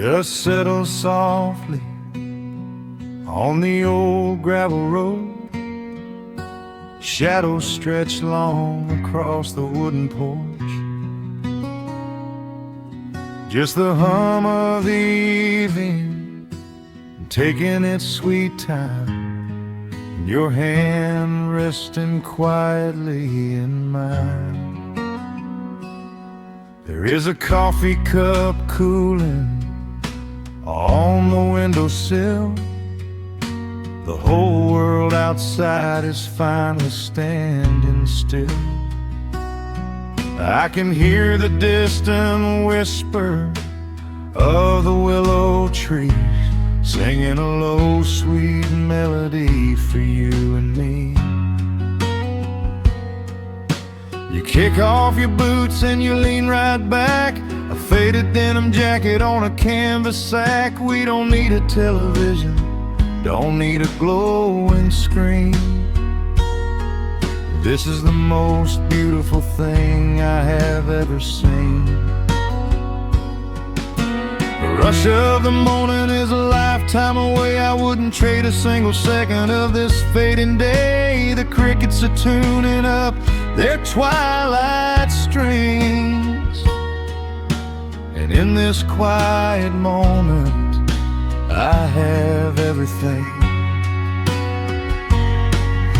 Dust settles softly on the old gravel road. Shadows stretch long across the wooden porch. Just the hum of the evening taking its sweet time, and your hand resting quietly in mine. There is a coffee cup cooling on the windowsill. The whole world outside is finally standing still. I can hear the distant whisper of the willow trees, singing a low, sweet melody for you and me. You kick off your boots and you lean right back, a faded denim jacket on a canvas sack. We don't need a television, don't need a glowing screen. This is the most beautiful thing I have ever seen. The rush of the morning is a lifetime away. I wouldn't trade a single second of this fading day. The crickets are tuning up their twilight strings, and in this quiet moment I have everything.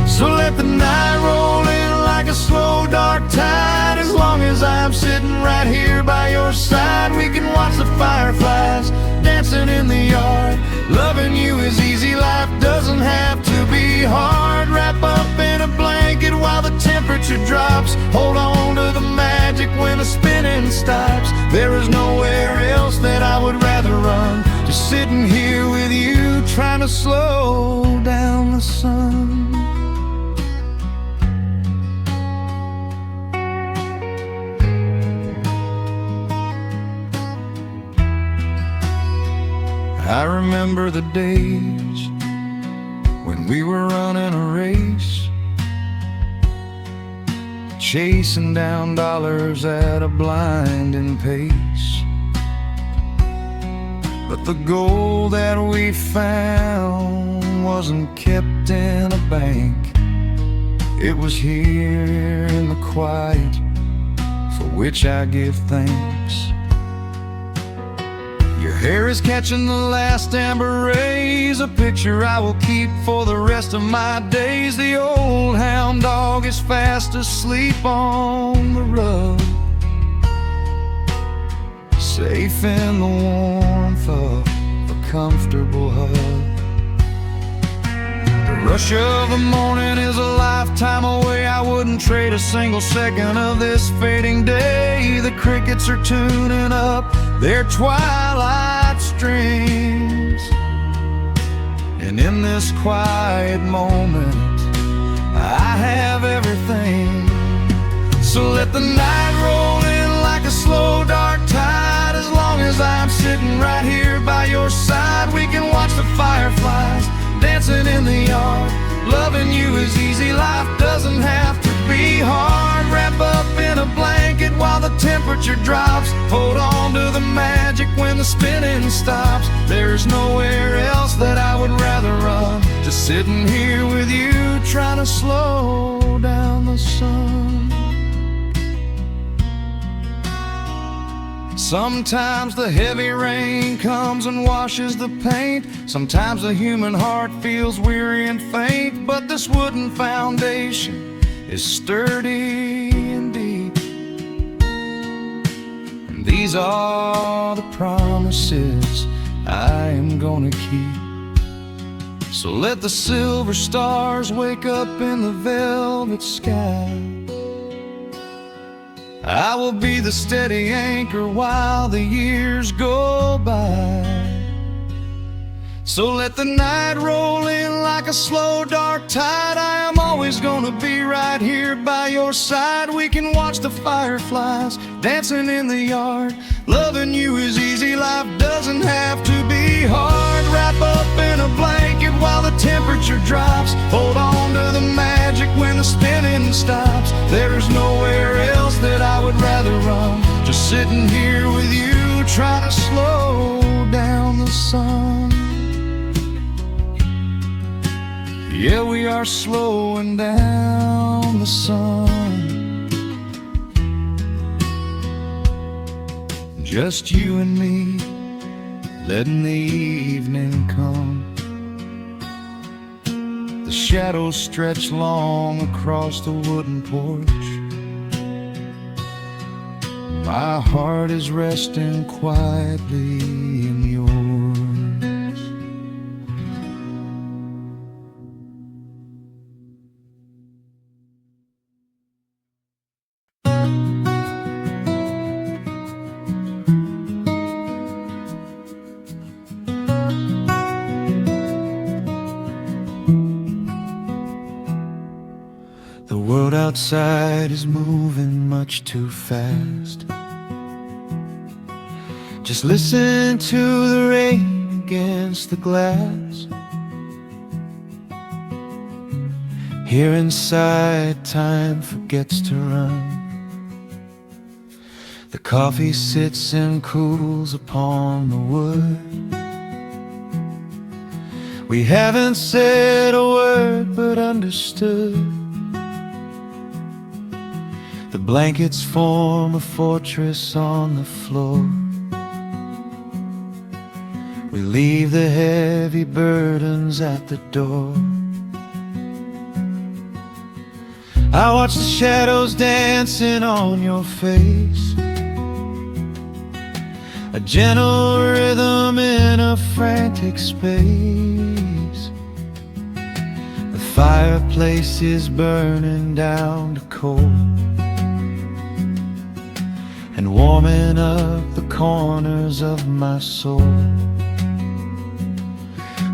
So let the night roll in like a slow dark tide. As long as I'm sitting right here by your side, we can watch the fireflies dancing in the yard. Loving you is easy, life doesn't have to be hard. Wrap up in a blanket while the temperature drops. Hold on to the magic when the spinning stops. There is nowhere else that I would rather run, just sitting here with you, trying to slow down the sun. I remember the days when we were running a race, chasing down dollars at a blinding pace. But the gold that we found wasn't kept in a bank. It was here in the quiet, for which I give thanks. Your hair is catching the last amber rays, a picture I will keep for the rest of my days. The old hound dog is fast asleep on the rug, safe in the warmth of a comfortable hug. The rush of the morning is a lifetime away. I wouldn't trade a single second of this fading day. The crickets are tuning up their twilight strings, and in this quiet moment I have everything. So let the night roll in like a slow dark tide. As long as I'm sitting right here by your side, we can watch the fireflies dancing in the yard. Loving you is easy, life doesn't have to be hard. Wrap up in a blanket while the temperature drops. Hold on to the magic when the spinning stops. There's nowhere else that I would rather run, just sitting here with you, trying to slow down the sun. Sometimes the heavy rain comes and washes the paint. Sometimes the human heart feels weary and faint. But this wooden foundation is sturdy and deep, and these are the promises I am gonna keep. So let the silver stars wake up in the velvet sky. I will be the steady anchor while the years go by. So let the night roll in like a slow dark tide. I am always gonna be right here by your side. We can watch the fireflies dancing in the yard. Loving you is easy, life doesn't have to be hard. Wrap up in a blanket while the temperature drops. Hold on to the magic when the spinning stops. There's nowhere else that I would rather run, just sitting here with you, trying to slow down sun. Yeah, we are slowing down the sun. Just you and me, letting the evening come. The shadows stretch long across the wooden porch. My heart is resting quietly in yours. The world outside is moving much too fast. Just listen to the rain against the glass. Here inside, time forgets to run. The coffee sits and cools upon the wood. We haven't said a word but understood. The blankets form a fortress on the floor. We leave the heavy burdens at the door. I watch the shadows dancing on your face, a gentle rhythm in a frantic space. The fireplace is burning down to coal and warming up the corners of my soul.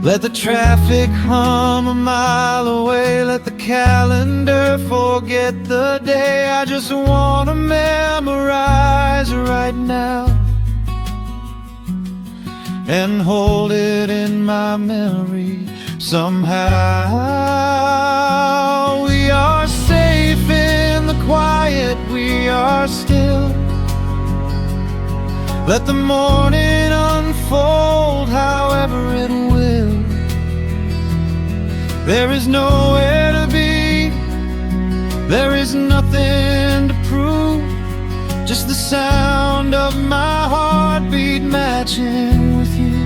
Let the traffic hum a mile away, let the calendar forget the day. I just wanna memorize right now and hold it in my memory somehow. We are safe in the quiet, we are still. Let the morning unfold however it will. There is nowhere to be, there is nothing to prove, just the sound of my heartbeat matching with you.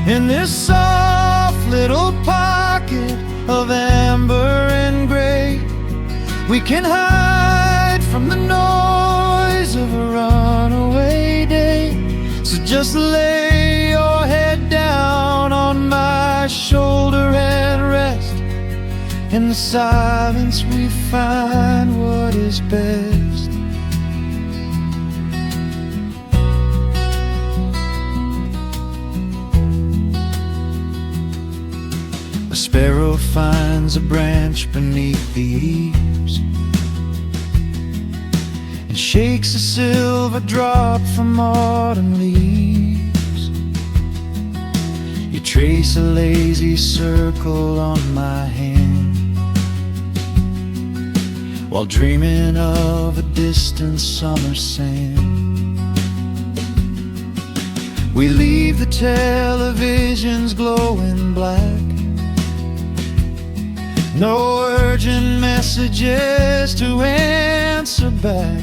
In this soft little pocket of amber and gray, we can hide from the noise of a runaway day. So just lay your head down on my shoulder and rest. In the silence we find what is best. A sparrow finds a branch beneath the eaves and shakes a silver drop from autumn leaves. You trace a lazy circle on my hand while dreaming of a distant summer sand. We leave the televisions glowing black, no urgent messages to answer back.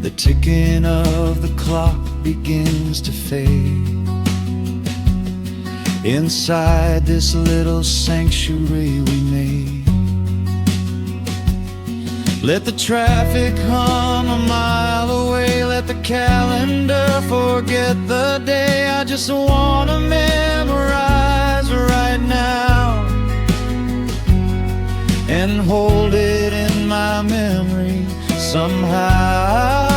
The ticking of the clock begins to fade inside this little sanctuary we made. Let the traffic hum a mile away, let the calendar forget the day. I just wanna memorize right now and hold it in my memory somehow.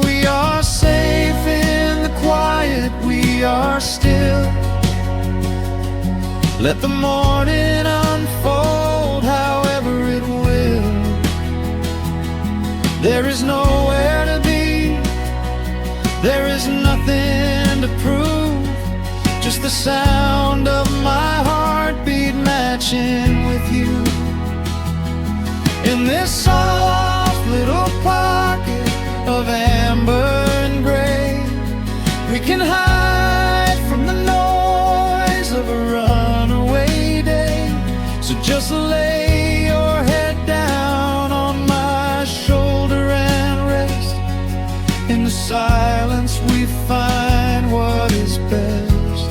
We are safe in the quiet, we are still. Let the morning unfold however it will. There is nowhere to be, there is nothing to prove, just the sound of my heartbeat matching with you. In this soft little pocket of amber and gray, can hide from the noise of a runaway day. So just lay your head down on my shoulder and rest. In the silence we find what is best.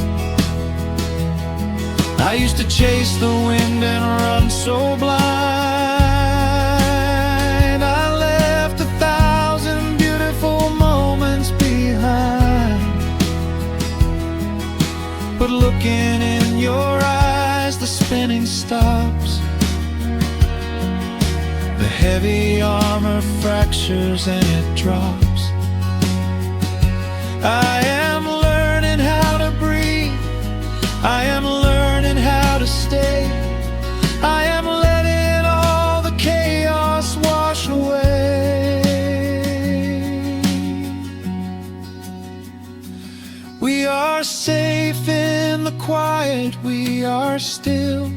I used to chase the wind and run so blind. I left 1,000 beautiful moments behind. But looking in your eyes, the spinning stops. The heavy armor fractures and it drops. I am learning how to breathe. I am learning how to stay. I am letting all the chaos wash away. We are safe in the quiet, we are still.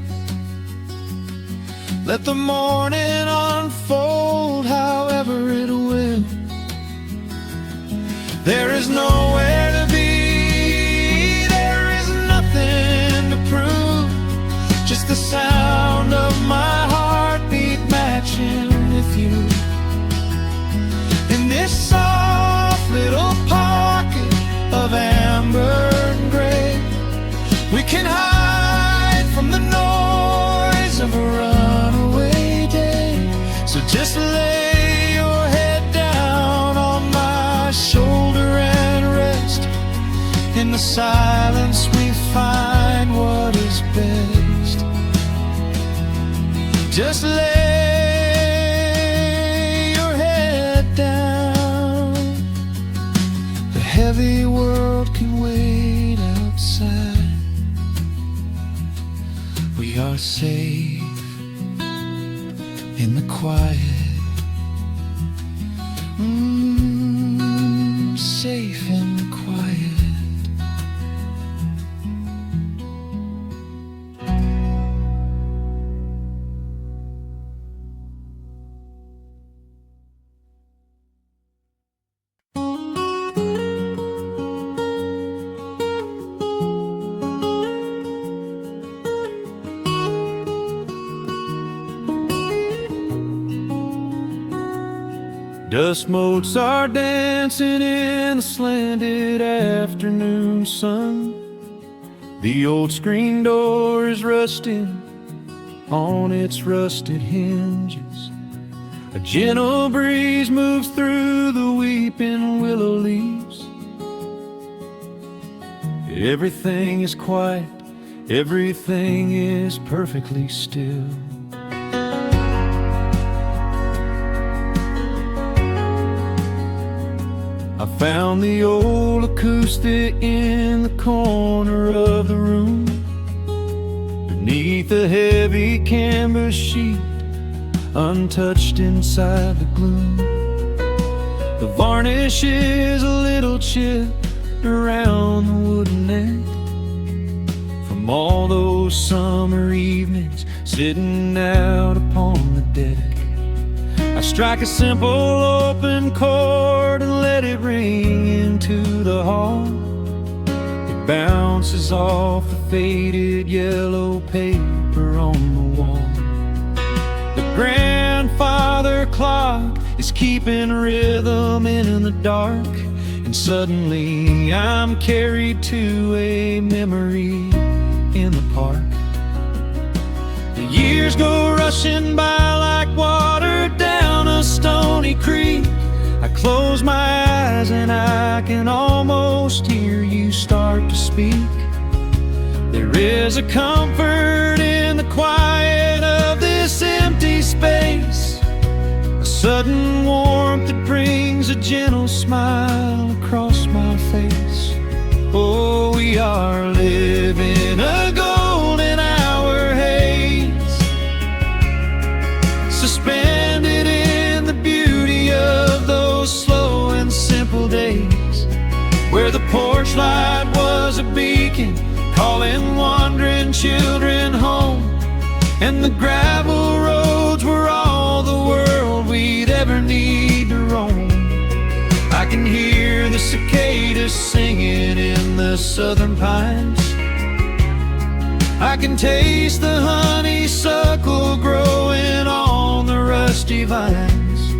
Let the morning unfold however it will. There is nowhere to be, there is nothing to prove. Just the sound of my heartbeat matching with you. In this soft little pocket of amber and gray, we can hide from the noise of a runaway day. So just lay your head down on my shoulder and rest. In the silence we find what is best. Just lay your head down. The heavy world can wait outside. We are safe in the quiet. Safe in the quiet. Dust motes are dancing in the slanted afternoon sun. The old screen door is rusting on its rusted hinges. A gentle breeze moves through the weeping willow leaves. Everything is quiet, everything is perfectly still. I found the old acoustic in the corner of the room, beneath a heavy canvas sheet, untouched inside the gloom. The varnish is a little chipped around the wooden neck from all those summer evenings sitting out upon the deck. I strike a simple open chord and let it ring into the hall. It bounces off the faded yellow paper on the wall. The grandfather clock is keeping rhythm in the dark, and suddenly I'm carried to a memory in the park. The years go rushing by like water down a stony creek. I close my eyes and I can almost hear you start to speak. There is a comfort in the quiet of this empty space, a sudden warmth that brings a gentle smile across my face. Oh, we are living a golden hour haze, suspended in the beauty of those slow and simple days, where the porch light was a beacon calling wandering children home, and the gravel roads were all the world we'd ever need to roam. I can can hear the cicadas singing in the southern pines. I can taste the honeysuckle growing on the rusty vines.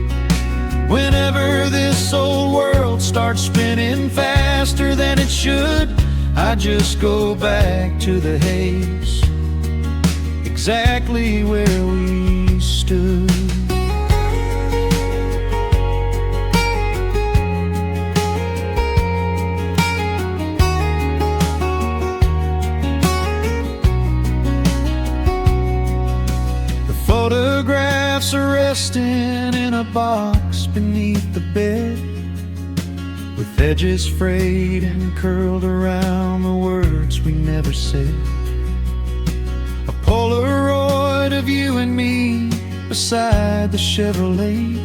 Whenever this old world starts spinning faster than it should, I just go back to the haze, exactly where we stood. Photographs are resting in a box beneath the bed, with edges frayed and curled around the words we never said. A Polaroid of you and me beside the Chevrolet.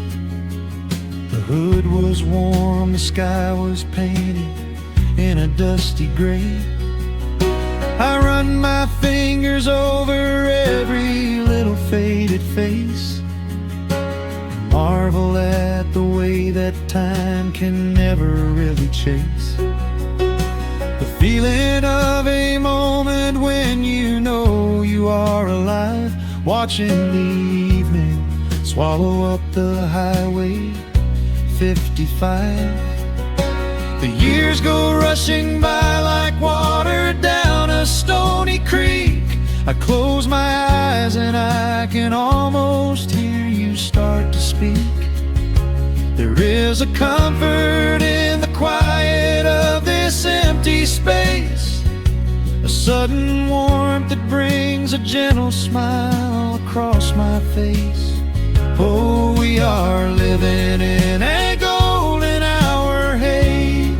The hood was warm, the sky was painted in a dusty gray. I run my fingers over every little faded face, marvel at the way that time can never really chase. The feeling of a moment when you know you are alive, watching the evening swallow up the highway 55. The years go rushing by like water down a stony creek. I close my eyes and I can almost hear you start to speak. There is a comfort in the quiet of this empty space, a sudden warmth that brings a gentle smile across my face. Oh, we are living in a golden hour haze,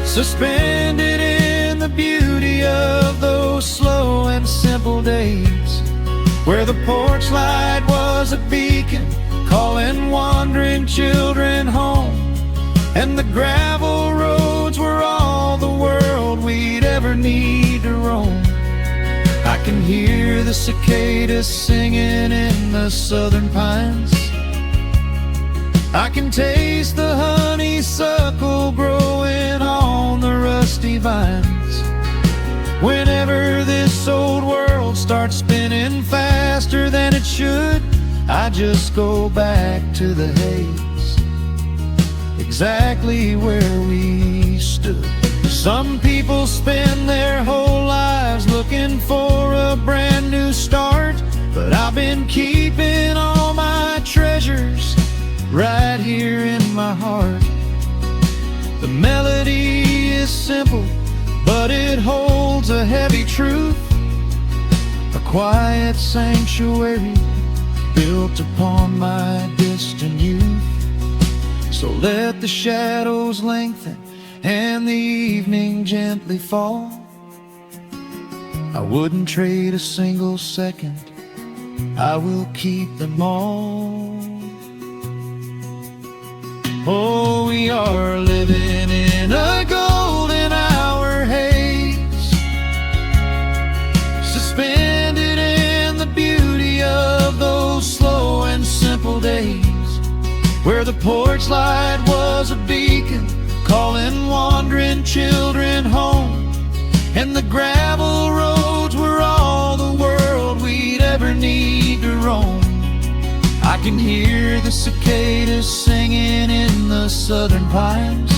suspended in the beauty of those slow and simple days, where the porch light was a beacon calling wandering children home, and the gravel roads were all the world we'd ever need to roam. I can hear the cicadas singing in the southern pines. I can taste the honeysuckle growing on the rusty vines. Whenever this old world starts spinning faster than it should, I just go back to the haze, exactly where we stood. Some people spend their whole lives looking for a brand new start, but I've been keeping all my treasures right here in my heart. The melody is simple, but it holds a heavy truth, a quiet sanctuary built upon my distant youth. So let the shadows lengthen and the evening gently fall. I wouldn't trade a single second, I will keep them all. Oh, we are living in a golden hour haze, suspended in the beauty of those slow and simple days, where the porch light was a beacon calling wandering children home, and the gravel roads were all the world we'd ever need to roam. I can hear the cicadas singing in the southern pines.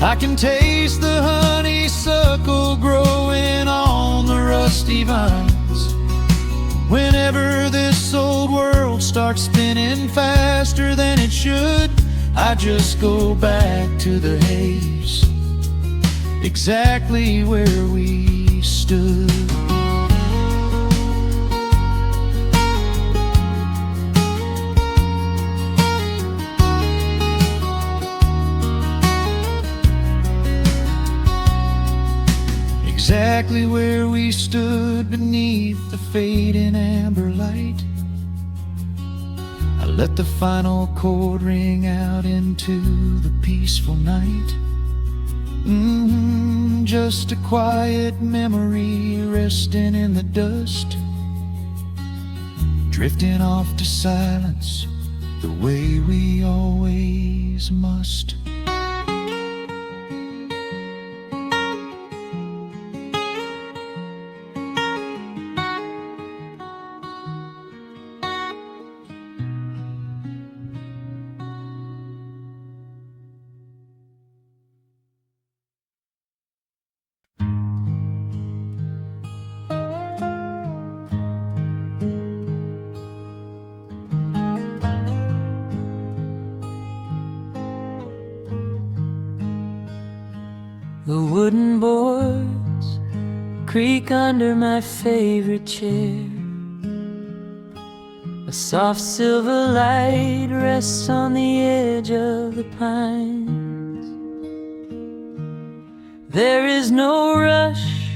I can taste the honeysuckle growing on the rusty vines. Whenever this old world starts spinning faster than it should, I just go back to the haze, exactly where we stood. Exactly where we stood beneath the fading amber light. I let the final chord ring out into the peaceful night. Just a quiet memory resting in the dust, drifting off to silence the way we always must. The wooden boards creak under my favorite chair. A soft silver light rests on the edge of the pines. There is no rush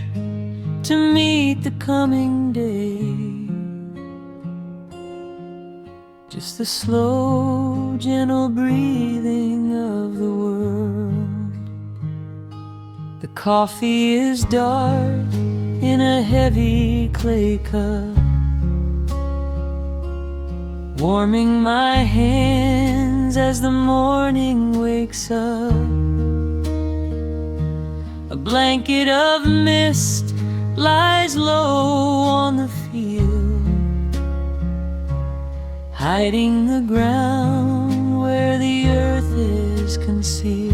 to meet the coming day, just the slow, gentle breathing of the world. The coffee is dark in a heavy clay cup, warming my hands as the morning wakes up. A blanket of mist lies low on the field, hiding the ground where the earth is concealed.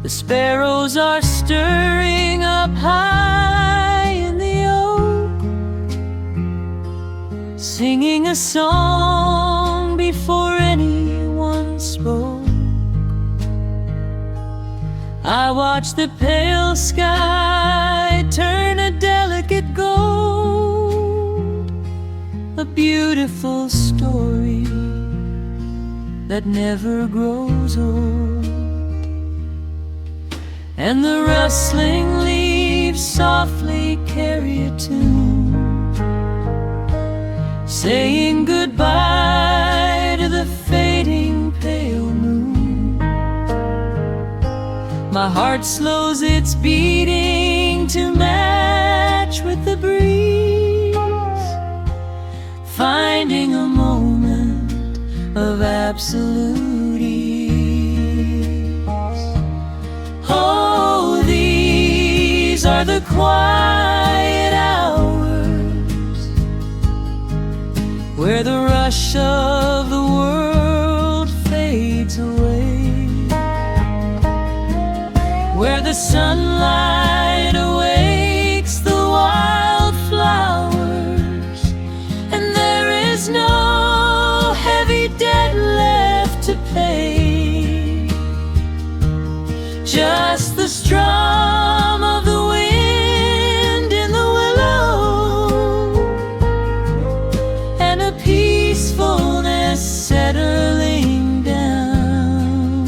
The sparrows are stirring up high in the oak, singing a song before anyone spoke. I watch the pale sky turn a delicate gold, a beautiful story that never grows old. And the rustling leaves softly carry a tune, saying goodbye to the fading pale moon. My heart slows its beating to match with the breeze, finding a moment of absolute ease. Oh, these are the quiet hours where the rush of the world fades away, where the sunlight awakes the wildflowers, and there is no heavy debt left to pay, just the strum of the wind in the willow, and a peacefulness settling down,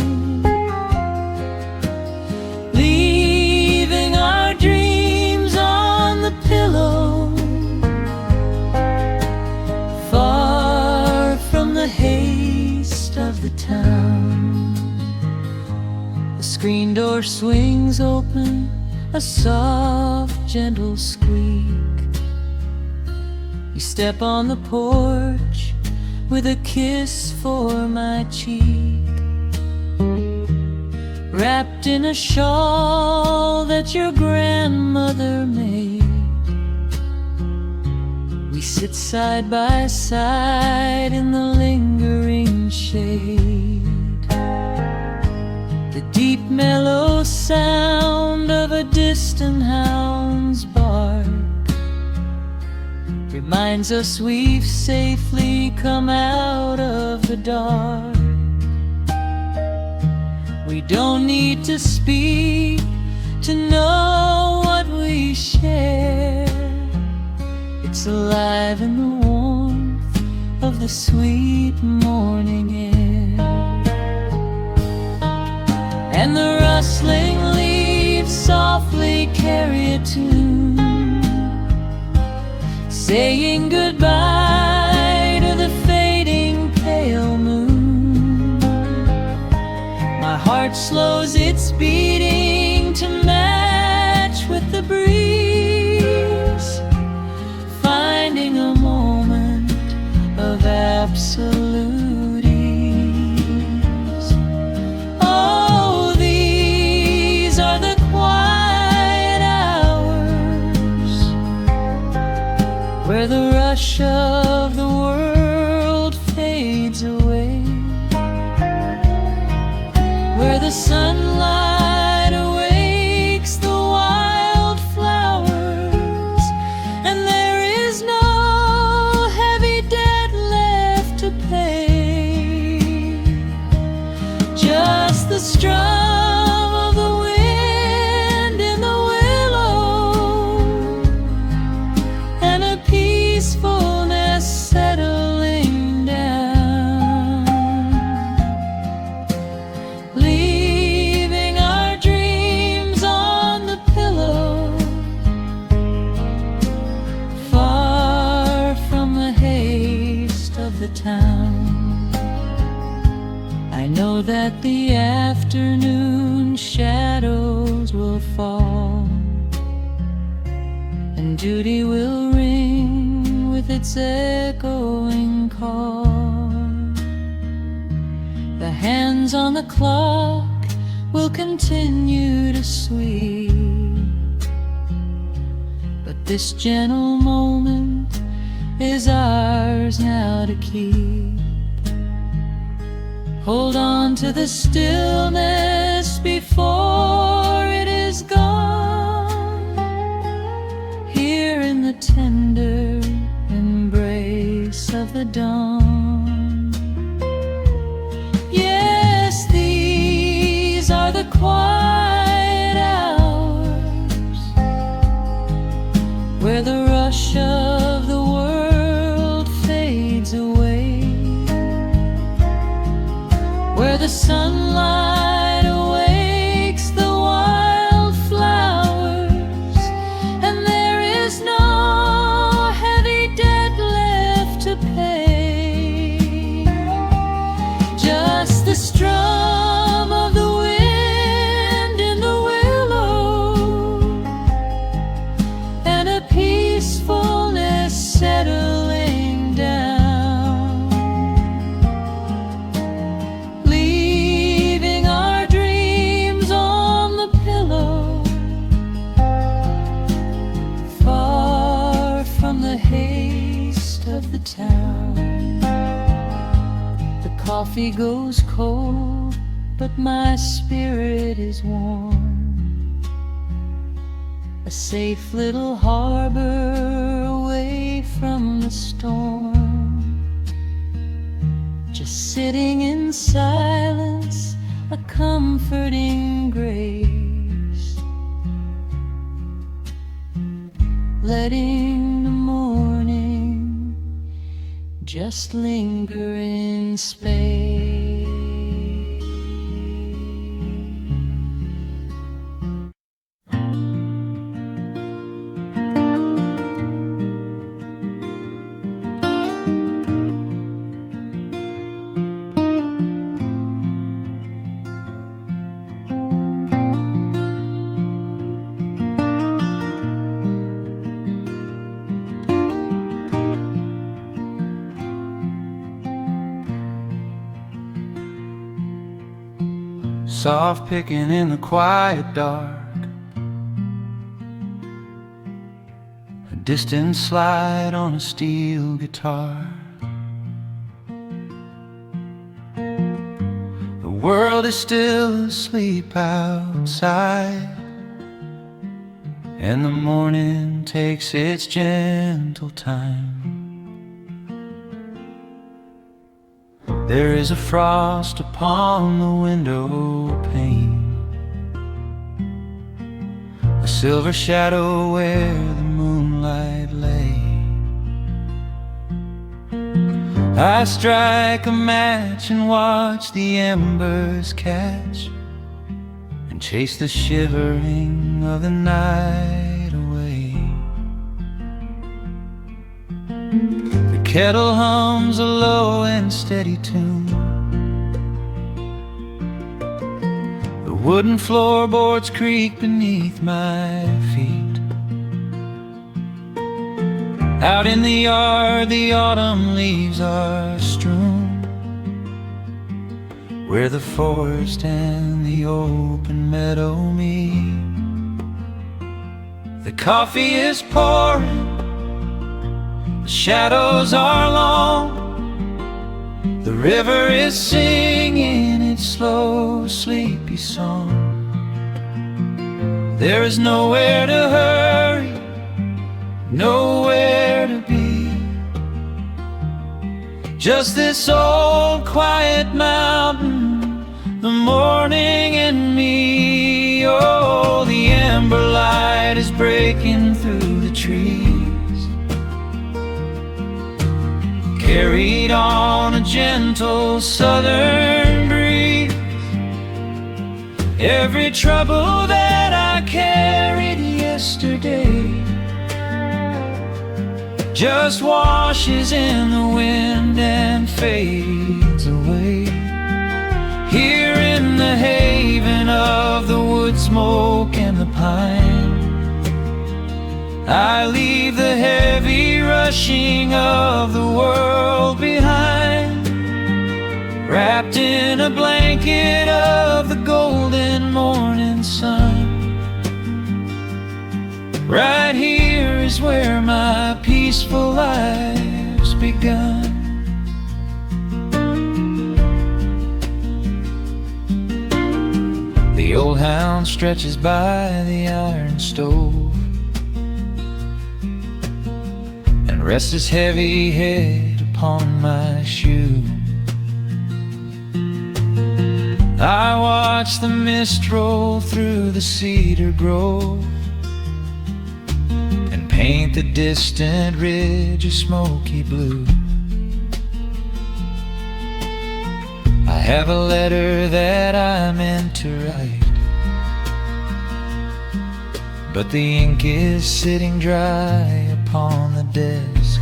leaving our dreams on the pillow, far from the haste of the town. The screen door swings open, a soft, gentle squeak. You step on the porch with a kiss for my cheek, wrapped in a shawl that your grandmother made. We sit side by side in the lingering shade. The deep mellow sound of a distant hound's bark reminds us we've safely come out of the dark. We don't need to speak to know what we share. It's alive in the warmth of the sweet morning air. And the rustling leaves softly carry a tune, saying goodbye to the fading pale moon. My heart slows its beating to match with the breeze, finding a moment of rush of the world fades away, where the sunlight awakes the wild flowers, and there is no heavy debt left to pay, just the strum of the wind in the willow, and a peacefulness settling down, leaving our dreams on the pillow, far from the haste of the town. I know that the afternoon shadows will fall, and duty will ring with its echoing call. The hands on the clock will continue to sweep, but this gentle moment is ours now to keep. Hold on to the stillness before it is gone, here in the tender embrace of the dawn. Yes, these are the quiet hours, where the rush of the world fades away, where the sunlight awakes the wild flowers, and there is no heavy debt left to pay, just the strum of the wind in the willow, and a peacefulness settling down, leaving our dreams on the pillow, far from the haste of the town. The coffee goes cold, but my spirit is warm, a safe little harbor away from the storm, just sitting in silence, a comforting grace, letting the morning just linger in space. Soft picking in the quiet dark, a distant slide on a steel guitar. The world is still asleep outside, and the morning takes its gentle time. There is a frost upon the window pane, a silver shadow where the moonlight lay. I strike a match and watch the embers catch, and chase the shivering of the night away. The kettle hums a low and steady tune, the wooden floorboards creak beneath my feet. Out in the yard, the autumn leaves are strewn, where the forest and the open meadow meet. The coffee is pouring, The shadows are long, the river is singing its slow, sleepy song. There is nowhere to hurry, nowhere to be. Just this old quiet mountain, the morning and me. Oh, the amber light is breaking through the trees, carried on a gentle southern breeze. Every trouble that I carried yesterday just washes in the wind and fades away. Here in the haven of the wood smoke and the pine, I leave the heavy rushing of the world behind, wrapped in a blanket of the golden morning sun. Right here is where my peaceful life's begun. The old hound stretches by the iron stove and rests his heavy head upon my shoe. I watch the mist roll through the cedar grove and paint the distant ridge a smoky blue. I have a letter that I meant to write, but the ink is sitting dry upon the desk.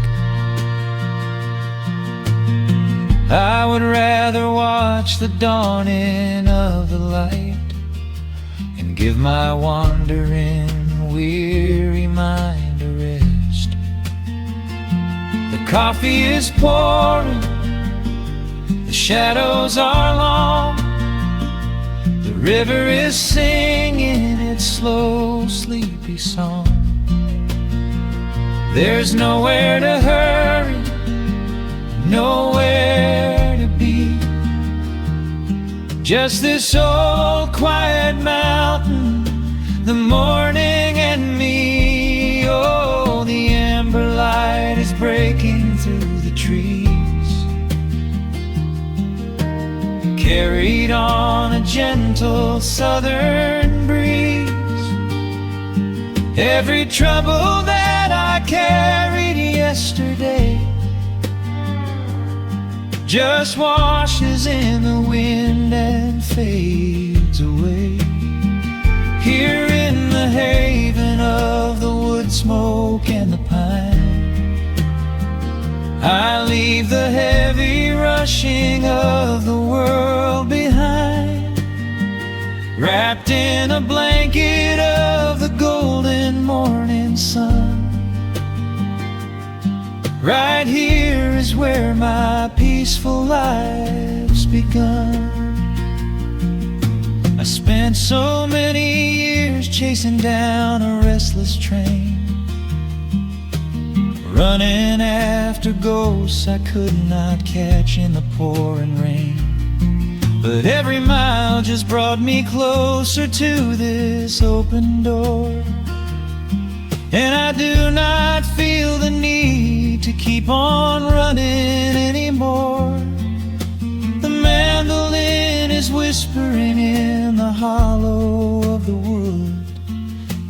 I would rather watch the dawning of the light and give my wandering, weary mind a rest. The coffee is pouring, the shadows are long, the river is singing its slow, sleepy song. There's nowhere to hurry, nowhere to be. Just this old quiet mountain, the morning and me. Oh, the amber light is breaking through the trees, carried on a gentle southern breeze. Every trouble that I carried yesterday just washes in the wind and fades away. Here in the haven of the wood smoke and the pine, I leave the heavy rushing of the world behind, wrapped in a blanket of the golden morning sun. Right here is where my peaceful life's begun. I spent so many years chasing down a restless train, running after ghosts I could not catch in the pouring rain. But every mile just brought me closer to this open door, and I do not feel the need to keep on running anymore. The mandolin is whispering in the hollow of the wood,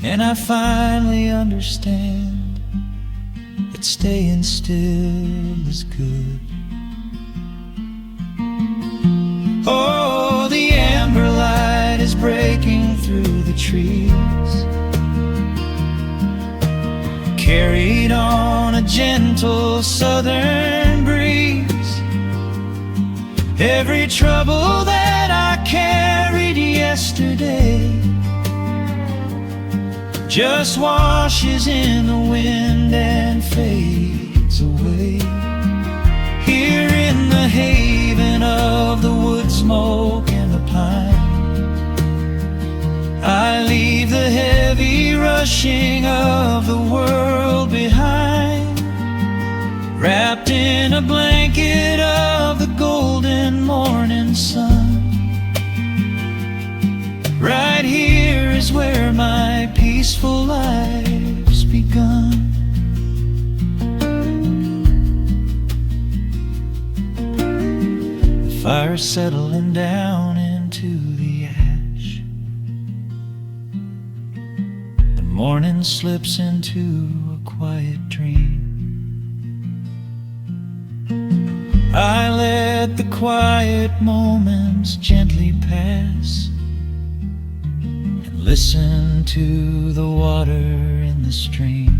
and I finally understand that staying still is good. Oh, the amber light is breaking through the trees, carried on a gentle southern breeze. Every trouble that I carried yesterday just washes in the wind and fades away. Here in the haven of the wood smoke and the pine, I leave the heavy rushing of the world behind, wrapped in a blanket of the golden morning sun. Right here is where my peaceful life's begun. The fire's settling down into the ash. The morning slips into a quiet dream. I let the quiet moments gently pass and listen to the water in the stream.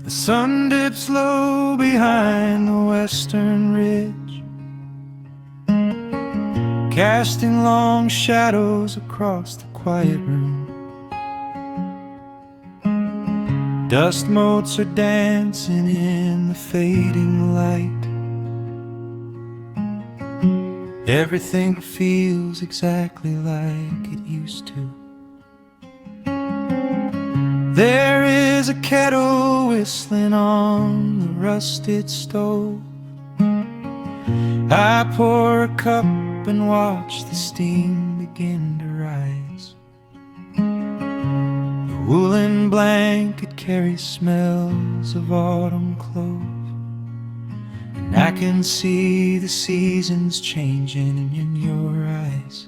The sun dips low behind the western ridge, casting long shadows across the quiet room. Dust motes are dancing in the fading light. Everything feels exactly like it used to. There is a kettle whistling on the rusted stove. I pour a cup and watch the steam begin to rise. The woolen blanket carries smells of autumn clothes, and I can see the seasons changing in your eyes.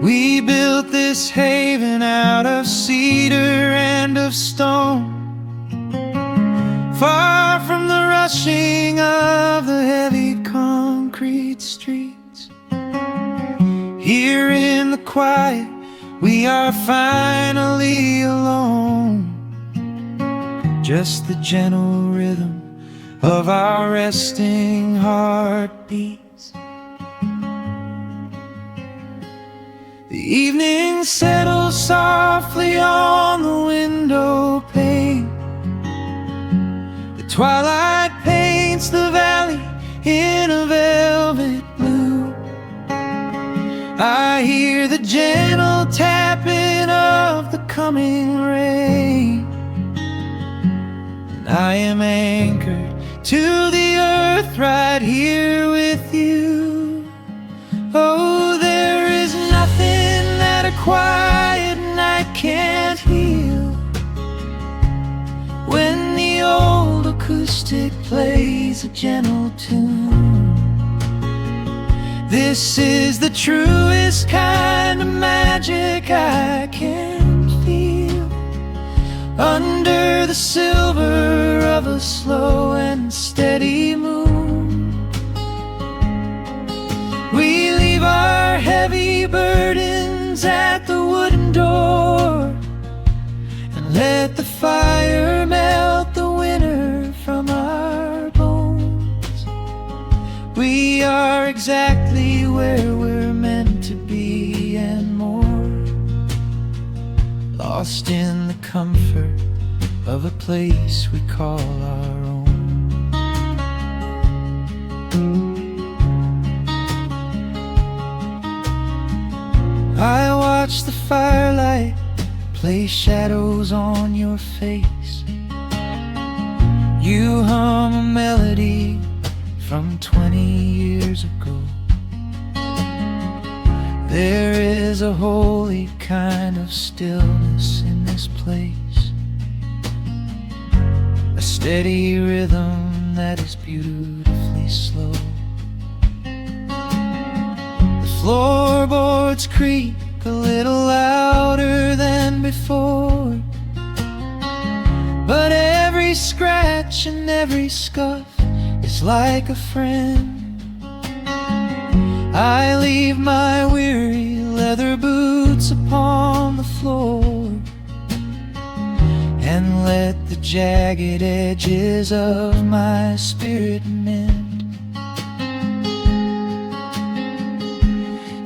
We built this haven out of cedar and of stone, far from the rushing of the heavy concrete streets. Here in the quiet, we are finally alone. Just the gentle rhythm of our resting heartbeats. The evening settles softly on the window pane. The twilight paints the valley in a velvet blue. I hear the gentle tapping of the coming rain, and I am anchored to the earth right here with you. Oh, there is nothing that a quiet night can't heal. When the old acoustic plays a gentle tune, this is the truest kind of magic I can feel. Under the silver of a slow and steady moon, we leave our heavy burdens at the wooden door, and let the fire melt the winter from our bones. We are exactly where we're meant to be and more, lost in the comfort of a place we call our own. I watch the firelight play shadows on your face. You hum a melody from 20 years ago. There is a holy kind of stillness in this place, a steady rhythm that is beautifully slow. The floorboards creak a little louder than before, but every scratch and every scuff is like a friend. I leave my weary leather boots upon the floor and let the jagged edges of my spirit mend.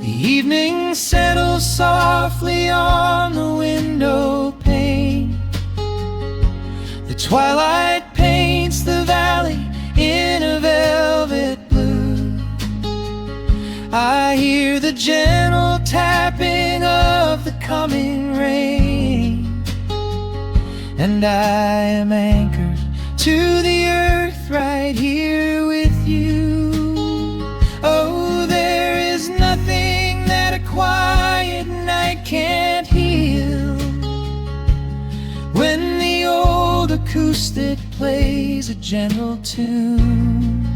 The evening settles softly on the window pane. The twilight paints the valley in a velvet blue. I hear the gentle tapping of the coming rain, and I am anchored to the earth right here with you. Oh, there is nothing that a quiet night can't heal. When the old acoustic plays a gentle tune,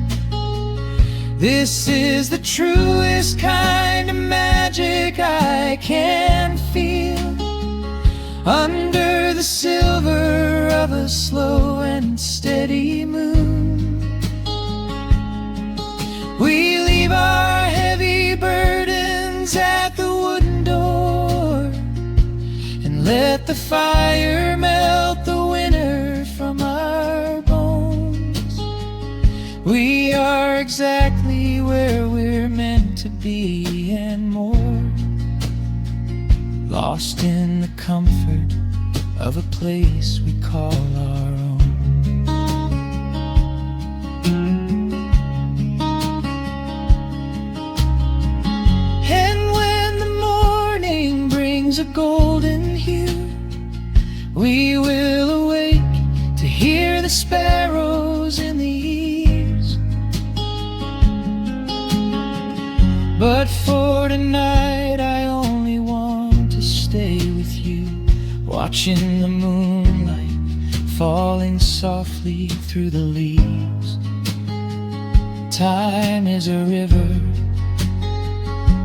this is the truest kind of magic I can feel. Under the silver of a slow and steady moon, we leave our heavy burdens at the wooden door, and let the fire melt the winter from our bones. We are exactly where we're meant to be and more, lost in the comfort of a place we call our own. And when the morning brings a golden hue, we will awake to hear the sparrows in the eaves. But for tonight I only want to stay with you, watching the moonlight falling softly through the leaves. Time is a river,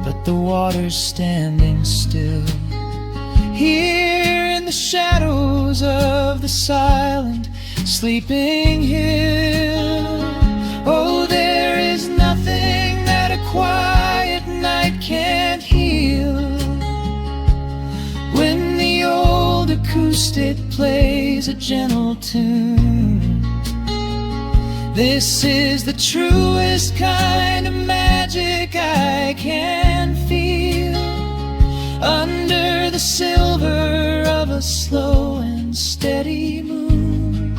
but the water's standing still. Here in the shadows of the silent, sleeping hill. Oh, there is nothing that a quiet night can't heal. When the old acoustic plays a gentle tune, this is the truest kind of magic I can feel. Under the silver of a slow and steady moon,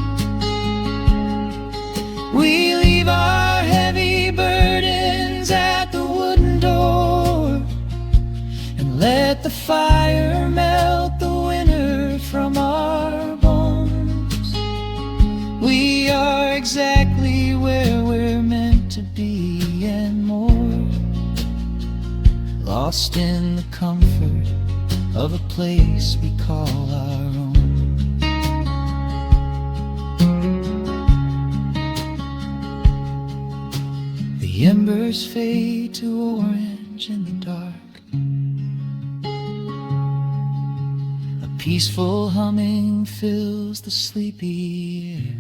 we leave our heavy burdens at the wooden door, and let the fire melt the winter from our bones. We are exactly where we're meant to be and more, lost in the comfort of a place we call our own. The embers fade to orange in the dark. A peaceful humming fills the sleepy air.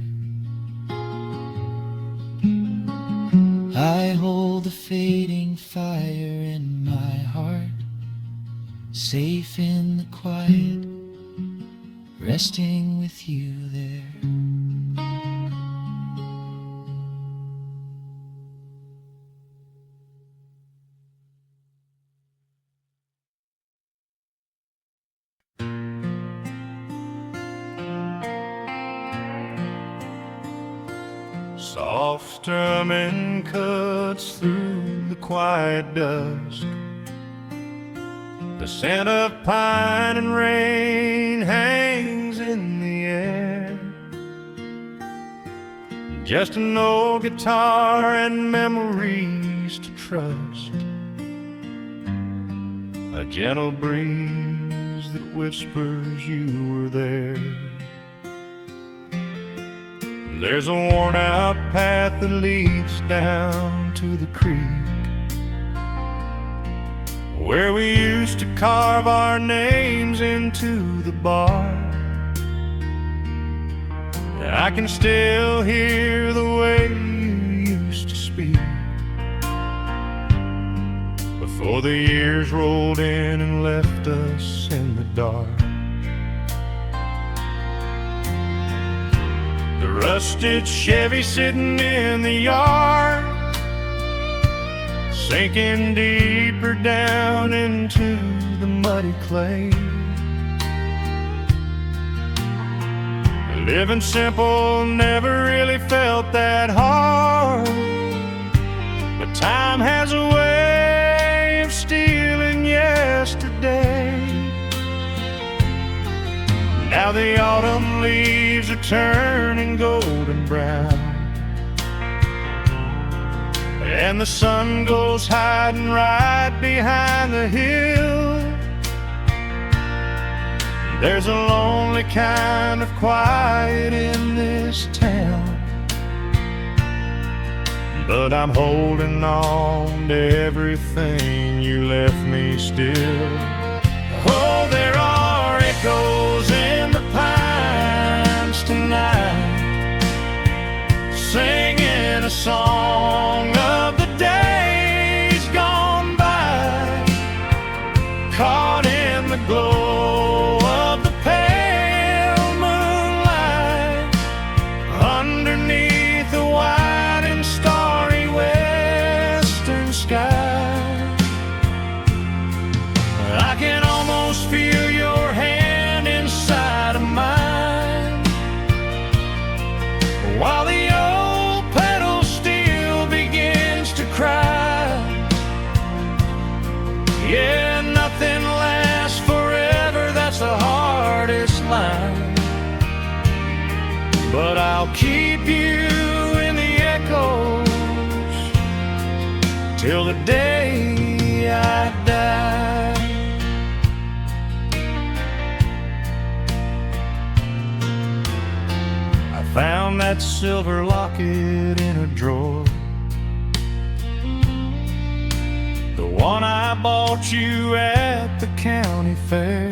I hold the fading fire in my heart, safe in the quiet, resting with you there. Soft strumming cuts through the quiet dusk. The scent of pine and rain hangs in the air. Just an old guitar and memories to trust. A gentle breeze that whispers you were there. There's a worn-out path that leads down to the creek, where we used to carve our names into the bark. I can still hear the way you used to speak before the years rolled in and left us in the dark. Rusted Chevy sitting in the yard, sinking deeper down into the muddy clay. Living simple never really felt that hard, but time has a way of stealing yesterday. Now the autumn leaves are turning golden brown, and the sun goes hiding right behind the hill. There's a lonely kind of quiet in this town, but I'm holding on to everything you left me still. Oh, there are echoes in the pines tonight, singing a song of the days gone by, caught in the glow of the pale moonlight, underneath the wide and starry western sky. I can almost feel your hand inside of mine, while the old pedal steel begins to cry. Yeah, nothing lasts forever, that's the hardest line, but I'll keep you in the echoes till the day I die. I found that silver locket in a drawer, the one I bought you at the county fair.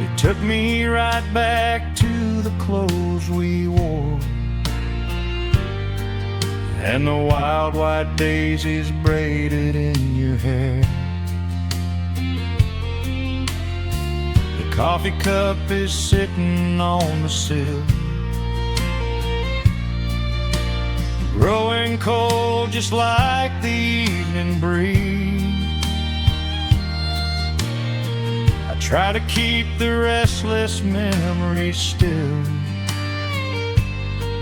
It took me right back to the clothes we wore, and the wild white daisies braided in your hair. The coffee cup is sitting on the sill, growing cold just like the evening breeze. I try to keep the restless memories still,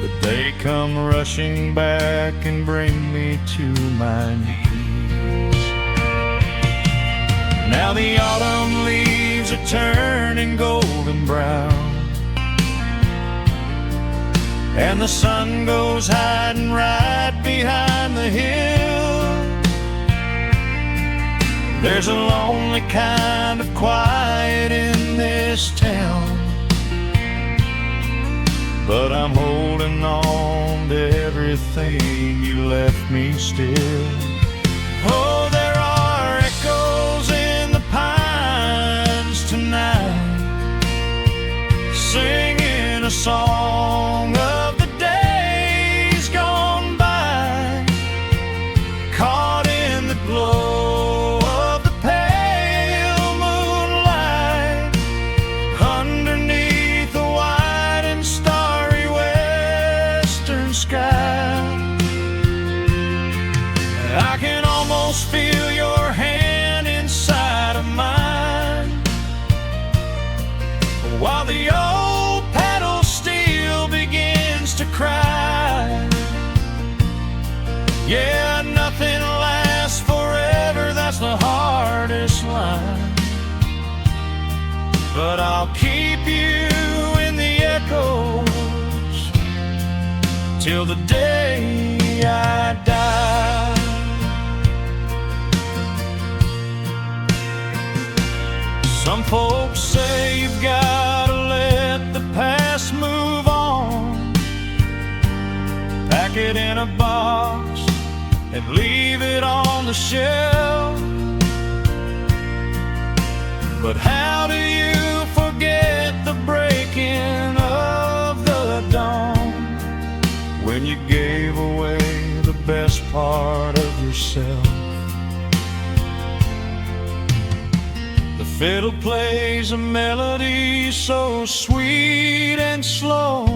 but they come rushing back and bring me to my knees. Now the autumn leaves are turning golden brown, and the sun goes hiding right behind the hill. There's a lonely kind of quiet in this town, but I'm holding on to everything you left me still. Oh, there are echoes in the pines tonight, singing a song of the days gone by, caught in the glow of the pale moonlight, underneath the wide and starry western sky. I can almost feel your hand inside of mine, while the old pedal steel begins to cry. Yeah, nothing lasts forever, that's the hardest line, but I'll keep you in the echoes till the day I die. Some folks say you've got to let the past move on, pack it in a box and leave it on the shelf. But how do you forget the breaking of the dawn, when you gave away the best part of yourself? The fiddle plays a melody so sweet and slow,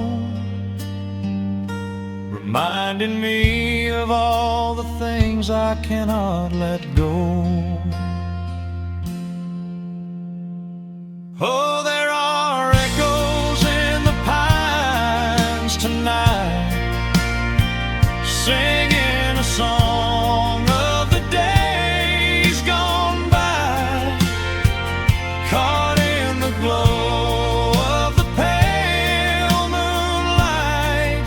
reminding me of all the things I cannot let go. Oh, there are echoes in the pines tonight, singing a song of the days gone by, caught in the glow of the pale moonlight,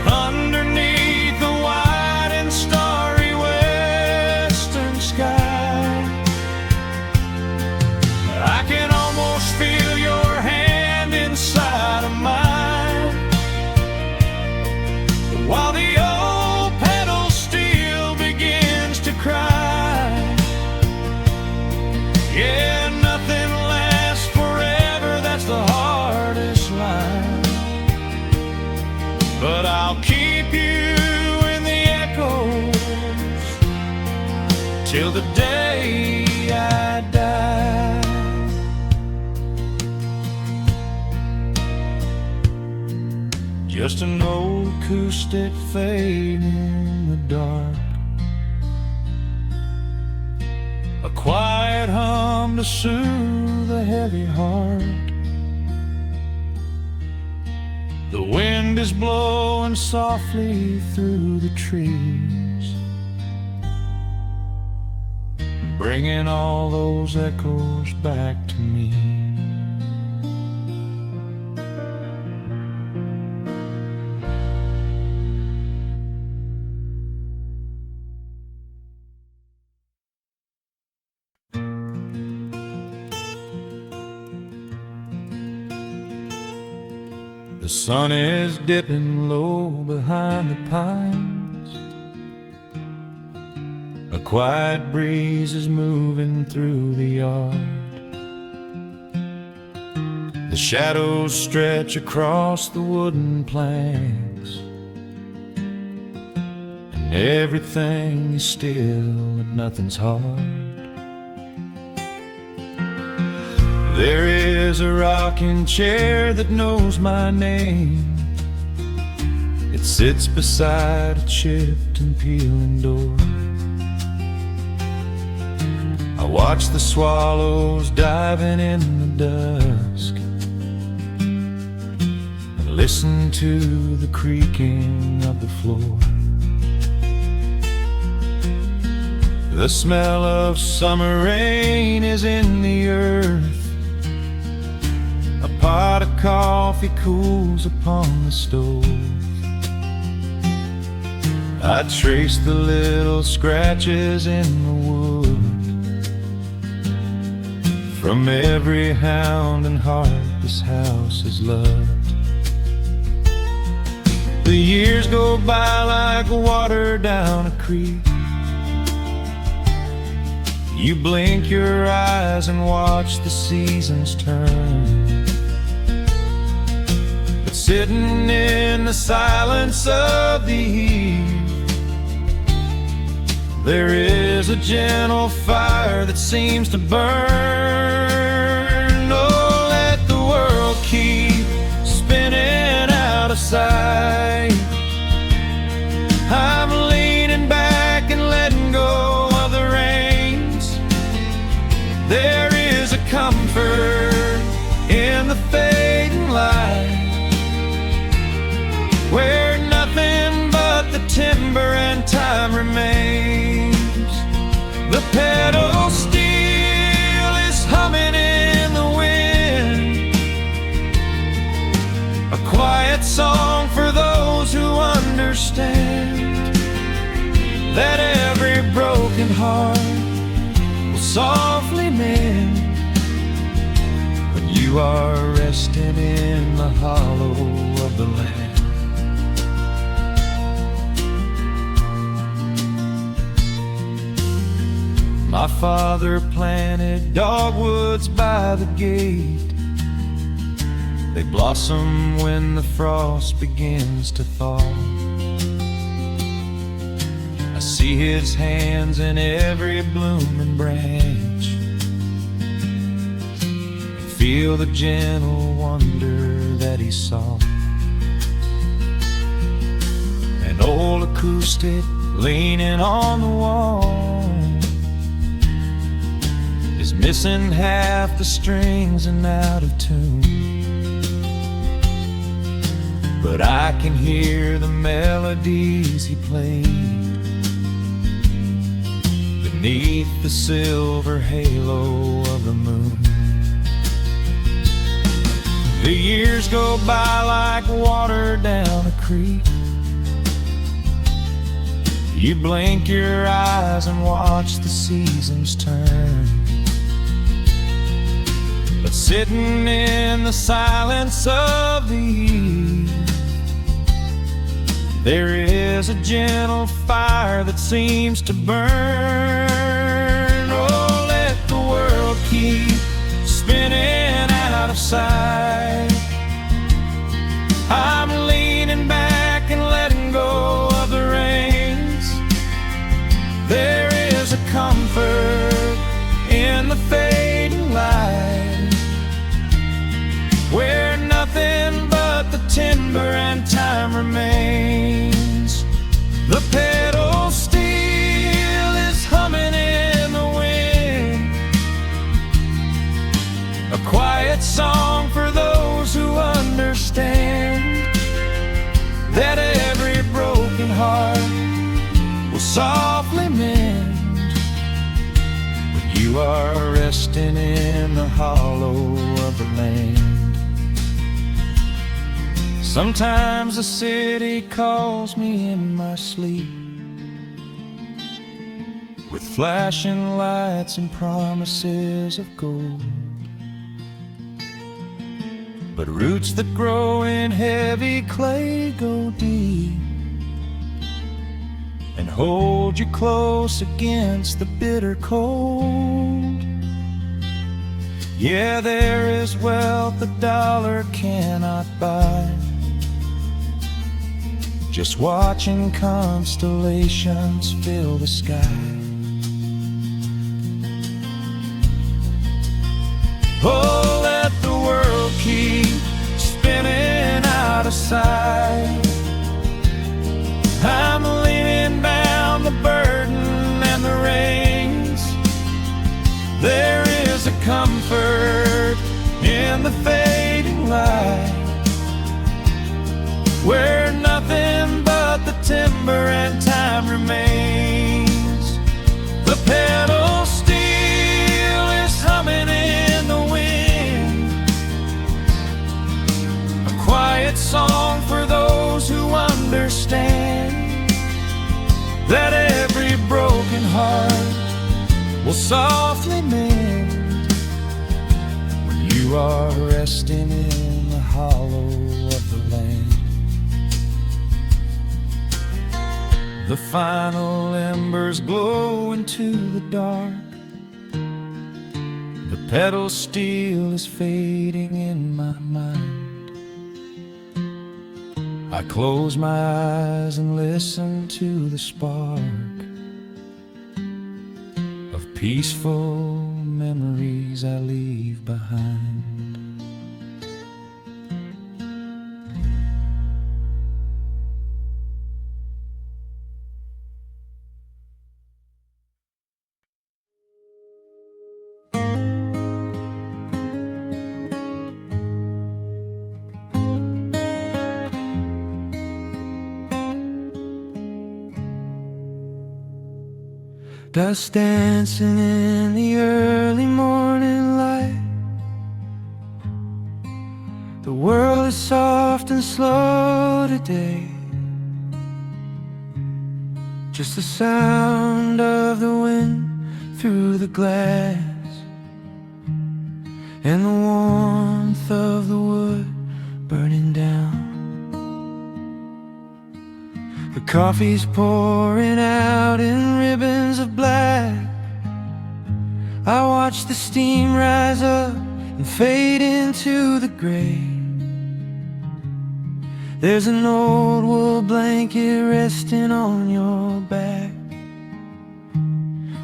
underneath the wide and starry western sky. I can almost feel your hand inside of mine, while the old pedal steel begins to cry. Yeah, nothing lasts forever, that's the hardest line, but I'll keep you in the echoes till the day I die. Just an old acoustic fade in the dark, a quiet hum to soothe a heavy heart. The wind is blowing softly through the trees, bringing all those echoes back to me. The sun is dipping low behind the pines, a quiet breeze is moving through the yard. The shadows stretch across the wooden planks, and everything is still and nothing's hard. There is a rocking chair that knows my name. It sits beside a chipped and peeling door. I watch the swallows diving in the dusk, and listen to the creaking of the floor. The smell of summer rain is in the earth, a pot of coffee cools upon the stove. I trace the little scratches in the wood from every hound and heart this house has loved. The years go by like water down a creek. You blink your eyes and watch the seasons turn, but sitting in the silence of the eve, there is a gentle fire that seems to burn. Oh, let the world keep spinning out of sight. I'm leaning back and letting go of the reins. There is a comfort in the fading light, where nothing but the timber and time remains. The pedal steel is humming in the wind, a quiet song for those who understand that every broken heart will softly mend when you are resting in the hollow of the land. My father planted dogwoods by the gate. They blossom when the frost begins to thaw. I see his hands in every blooming branch, feel the gentle wonder that he saw. An old acoustic leaning on the wall is missing half the strings and out of tune, but I can hear the melodies he played beneath the silver halo of the moon. The years go by like water down a creek. You blink your eyes and watch the seasons turn, but sitting in the silence of the eve, there is a gentle fire that seems to burn. Oh, let the world keep spinning out of sight. I'm leaning back and letting go of the reins. There is a comfort in the fading light, where nothing but the timber and time remains. The pedal steel is humming in the wind, a quiet song for those who understand that every broken heart will softly mend when you are resting in the hollow of the land. Sometimes the city calls me in my sleep, with flashing lights and promises of gold, but roots that grow in heavy clay go deep and hold you close against the bitter cold. Yeah, there is wealth a dollar cannot buy, just watching constellations fill the sky. Oh, let the world keep spinning out of sight. I'm leaning down the burden and the reins. There is a comfort in the fading light, where nothing but the timber and time remains. The pedal steel is humming in the wind, a quiet song for those who understand that every broken heart will softly mend when you are resting in the hollow of the land. The final embers glow into the dark. The pedal steel is fading in my mind. I close my eyes and listen to the spark of peaceful memories I leave behind. Dust dancing in the early morning light. The world is soft and slow today. Just the sound of the wind through the glass, and the warmth of the wood burning down. The coffee's pouring out in ribbons of black. I watch the steam rise up and fade into the gray. There's an old wool blanket resting on your back,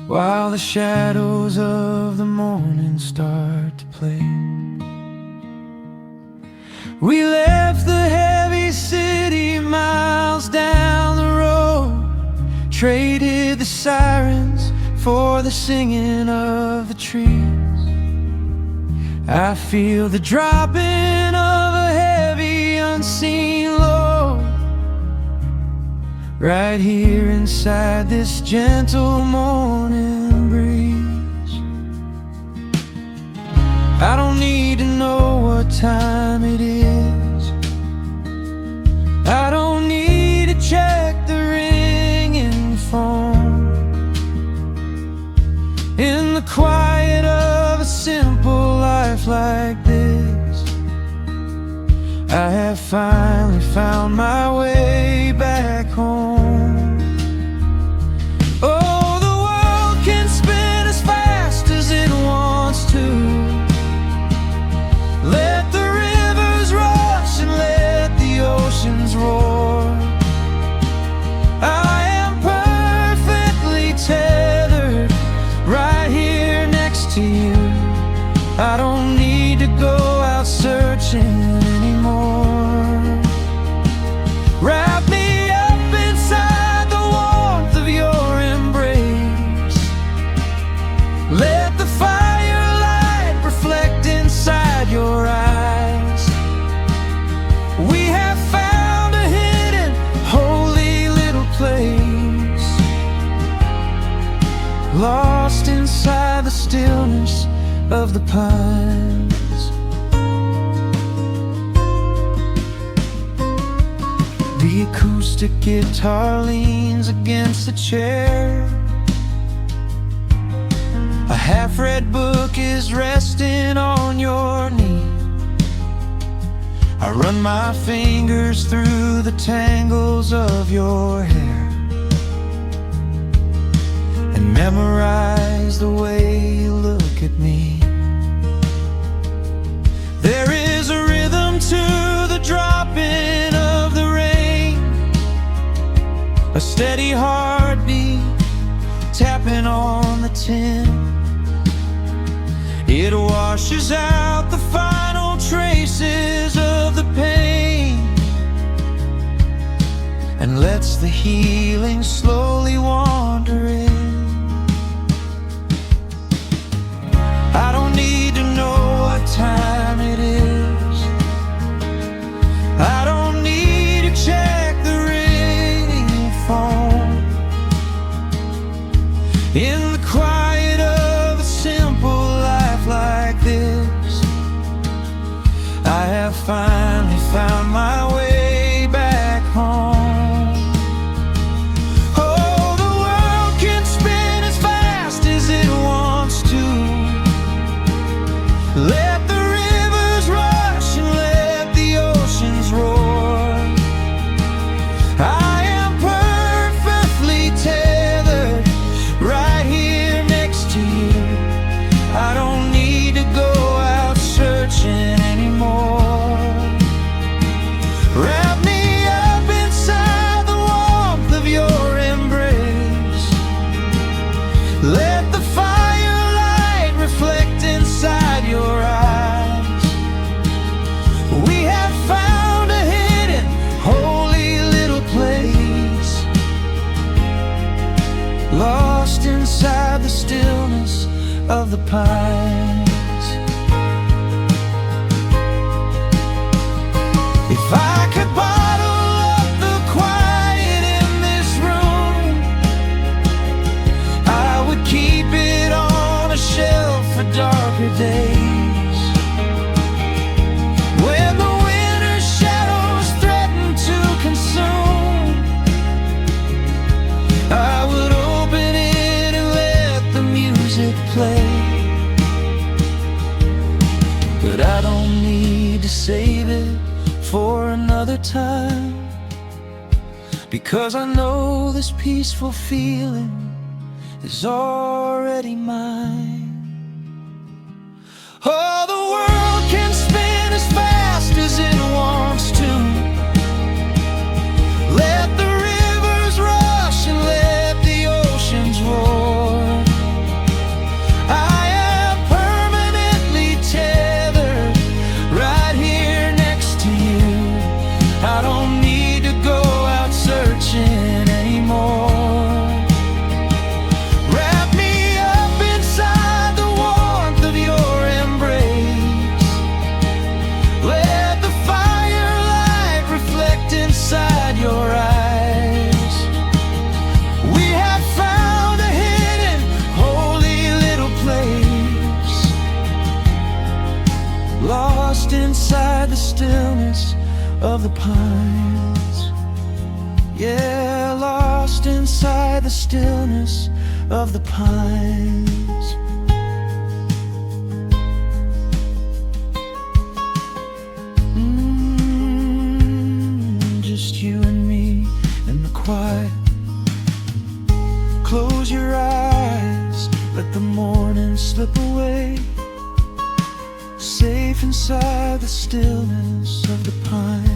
while the shadows of the morning start to play. We left the heavy city miles down the road, traded the sirens for the singing of the trees. I feel the dropping of a heavy unseen load right here inside this gentle morning breeze. I don't need to know what time it is. I don't need to check the ringing phone. In the quiet of a simple life like this, I have finally found my way back home. Oh, the world can spin as fast as it wants to. Let the rivers rush and let the oceans roar. I am perfectly tethered right here next to you. I don't need to go out searching anymore. Wrap me up inside the warmth of your embrace. Let the firelight reflect inside your eyes. We have found a hidden, holy little place, lost inside the stillness of the pines. The acoustic guitar leans against the chair. A half-read book is resting on your knee. I run my fingers through the tangles of your hair and memorize the way you look at me. There is a rhythm to the dropping of the rain, a steady heartbeat tapping on the tin. It washes out the final traces of the pain and lets the healing slowly wander in. I don't need to know what time it is. I don't need to check the ringing phone. In the quiet of a simple life like this, I have finally found my way back home. Oh, the world can spin as fast as it wants to. Let the rivers rush and let the oceans roar. I am perfectly tethered right here next to you. I don't need to go out searching anymore. Wrap me up inside the warmth of your embrace. Let the firelight reflect inside your eyes. We have found a hidden, holy little place, lost inside the stillness of the pines. If I could bottle up the quiet in this room, I would keep it on a shelf for darker days. When the winter's shadows threaten to consume, I would open it and let the music play. But I don't need to save it for another time, because I know this peaceful feeling is already mine. Oh, the world can spin as fast as it wants to. Let the rivers rush and let the oceans roar. I am permanently tethered right here next to of the pines. Yeah, lost inside the stillness of the pines. Just you and me in the quiet. Close your eyes, let the morning slip away. Safe inside the stillness of the pines.